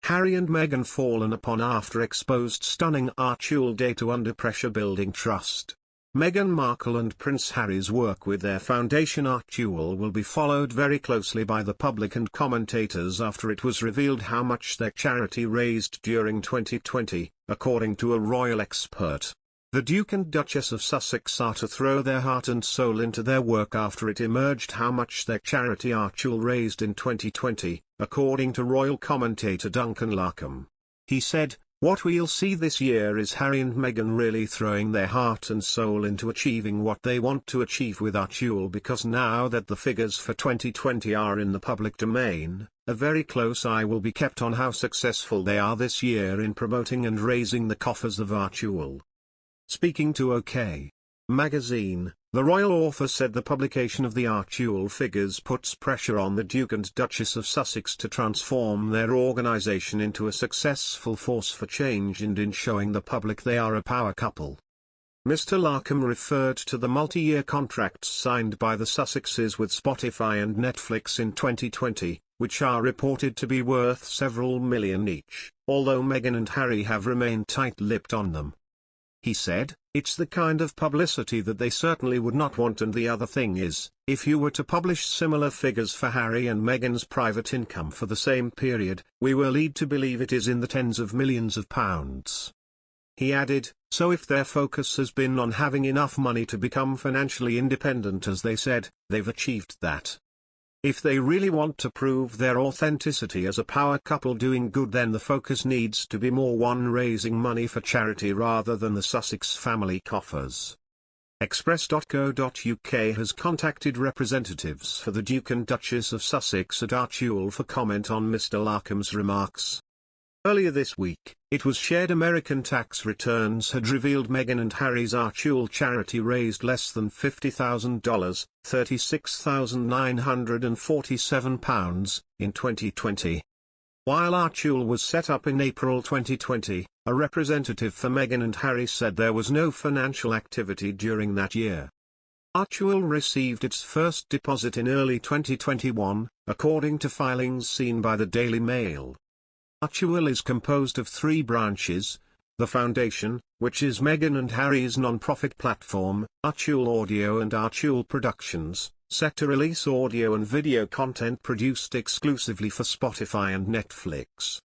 Harry and Meghan fallen upon after exposed stunning Archewell data under pressure building trust. Meghan Markle and Prince Harry's work with their foundation Archewell will be followed very closely by the public and commentators after it was revealed how much their charity raised during 2020, according to a royal expert. The Duke and Duchess of Sussex are to throw their heart and soul into their work after it emerged how much their charity Archewell raised in 2020, according to royal commentator Duncan Larcombe. He said, "What we'll see this year is Harry and Meghan really throwing their heart and soul into achieving what they want to achieve with Archewell, because now that the figures for 2020 are in the public domain, a very close eye will be kept on how successful they are this year in promoting and raising the coffers of Archewell." Speaking to OK! Magazine, the royal author said the publication of the Archewell figures puts pressure on the Duke and Duchess of Sussex to transform their organisation into a successful force for change and in showing the public they are a power couple. Mr. Larcombe referred to the multi-year contracts signed by the Sussexes with Spotify and Netflix in 2020, which are reported to be worth several million each, although Meghan and Harry have remained tight-lipped on them. He said, "It's the kind of publicity that they certainly would not want, and the other thing is, if you were to publish similar figures for Harry and Meghan's private income for the same period, we were led to believe it is in the tens of millions of pounds." He added, "So if their focus has been on having enough money to become financially independent, as they said, they've achieved that. If they really want to prove their authenticity as a power couple doing good, then the focus needs to be more one raising money for charity rather than the Sussex family coffers." Express.co.uk has contacted representatives for the Duke and Duchess of Sussex at Archewell for comment on Mr. Larcombe's remarks. Earlier this week, it was shared American tax returns had revealed Meghan and Harry's Archewell charity raised less than $50,000, £36,947, in 2020. While Archewell was set up in April 2020, a representative for Meghan and Harry said there was no financial activity during that year. Archewell received its first deposit in early 2021, according to filings seen by the Daily Mail. Archewell is composed of three branches: the Foundation, which is Meghan and Harry's non-profit platform, Archewell Audio and Archewell Productions, set to release audio and video content produced exclusively for Spotify and Netflix.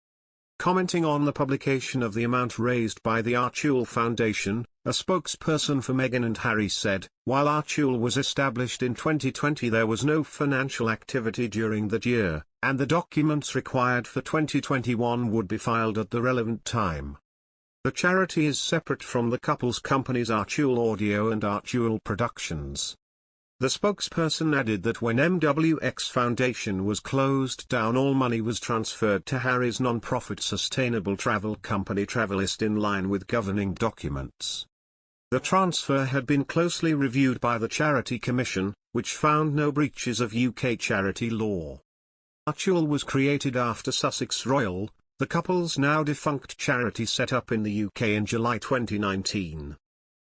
Commenting on the publication of the amount raised by the Archewell Foundation, a spokesperson for Meghan and Harry said, "While Archewell was established in 2020, there was no financial activity during that year, and the documents required for 2021 would be filed at the relevant time. The charity is separate from the couple's companies Archewell Audio and Archewell Productions." The spokesperson added that when MWX Foundation was closed down, all money was transferred to Harry's non-profit sustainable travel company Travelist in line with governing documents. The transfer had been closely reviewed by the Charity Commission, which found no breaches of UK charity law. Archewell was created after Sussex Royal, the couple's now defunct charity set up in the UK in July 2019.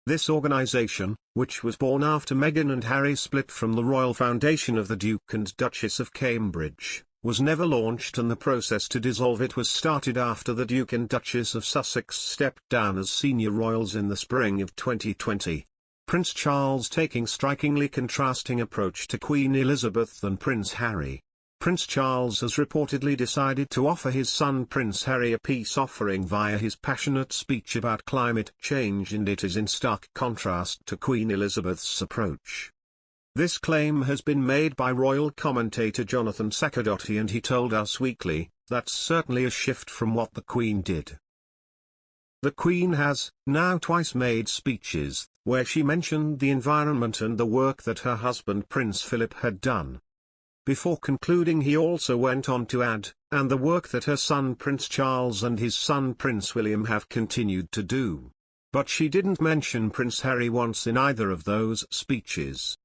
This organisation, which was born after Meghan and Harry split from the Royal Foundation of the Duke and Duchess of Cambridge, was never launched, and the process to dissolve it was started after the Duke and Duchess of Sussex stepped down as senior royals in the spring of 2020. Prince Charles taking strikingly contrasting approach to Queen Elizabeth and Prince Harry. Prince Charles has reportedly decided to offer his son Prince Harry a peace offering via his passionate speech about climate change, and it is in stark contrast to Queen Elizabeth's approach. This claim has been made by royal commentator Jonathan Saccardotti, and he told Us Weekly, "That's certainly a shift from what the Queen did." The Queen has now twice made speeches where she mentioned the environment and the work that her husband Prince Philip had done. Before concluding, he also went on to add, "and the work that her son Prince Charles and his son Prince William have continued to do." But she didn't mention Prince Harry once in either of those speeches.